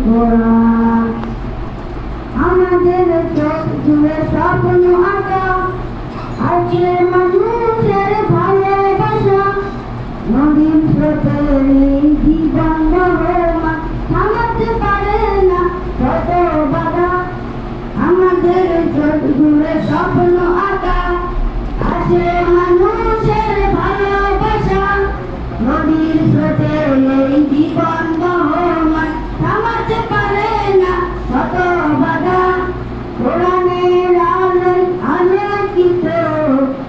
কোরআন। আমাদের চোখ জুড়ে স্বপ্ন আঁকা আছে মানুষের ভালোবাসা। নদীর স্রোতে জীবন বহমান, থামাতে পারে না শত বাধা। আমাদের চোখ জুড়ে স্বপ্ন আঁকা আছে মানুষের ভালোবাসা। নদীর স্রোতে জীবন বহমান, থামাতে পারে না শত বাধা। কোরআনের আলোয় আলোকিত,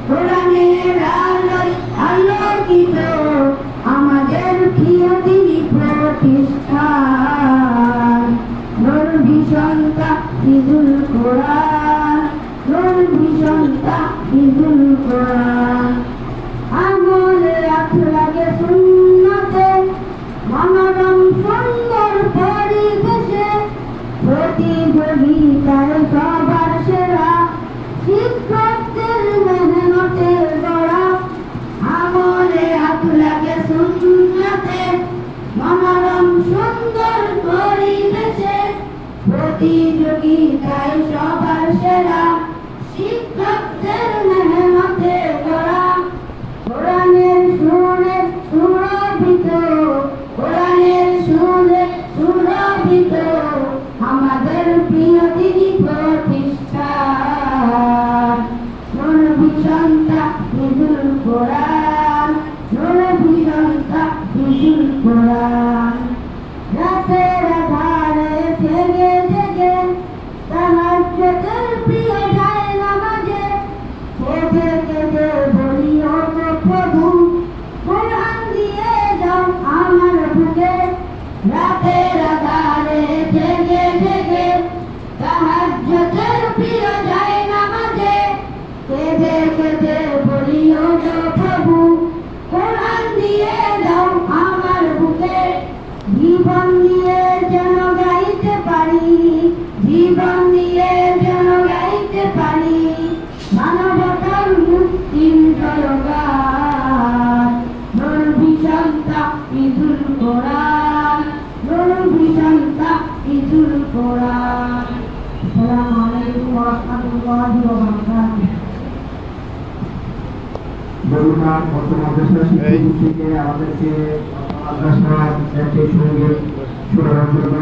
কোরআনের আলোয় আলোকিত আমাদের প্রিয় দিনী প্রতিষ্ঠান। নূর ভিশন তাহফিজুল কোরআন, নূর ভিশন তাহফিজুল কোরআন। আমলে আখলাকে সুন্নতে মনোরম সুন্দর পরিবেশে প্রতিযোগিতায় সবার সেরা শিক্ষকদের মেহনতে গড়া। আমলে আখলাকে সুন্নতে মনোরম সুন্দর পরিবেশে প্রতিযোগিতায় সবার সেরা শিক্ষকদের মেহনতে গড়া। কোরআনের সুরে সুরভিত, কোরআনের সুরে সুরভিত আমাদের প্রিয় দিনী প্রতিষ্ঠান। নূর ভিশন তাহফিজুল কোরআন, নূর ভিশন তাহফিজুল কোরআন। রাতের আধারে জেগে জেগে তাহাজ্জুদের প্রিয় যায় নামাজে কেঁদে কেঁদে বলি ও গো প্রভু কোরআন দিয়ে যাও আমার বুকে। রাতের আধারে জেগে জেগে তাহাজ্জুদের প্রিয় যায় নামাজে কেঁদে কেঁদে বলি ও গো প্রভু কোরআন দিয়ে যাও আমার বুকে। জীবন দিয়ে যেন গাইতে পারি, জীবন দিয়ে যেন গাইতে পারি মানবতার মুক্তির জয়গান। নূর ভিশন তাহফিজুল কোরআন, নূর ভিশন তাহফিজুল কোরআন। আসসালামু আলাইকুম ওয়া রাহমাতুল্লাহি ওয়া বারাকাতুহু। বরুণা মধ্য মাদ্রাসা শিক্ষক থেকে আমাদেরকে মাদ্রাসার একটি সঙ্গে শোনানোর জন্য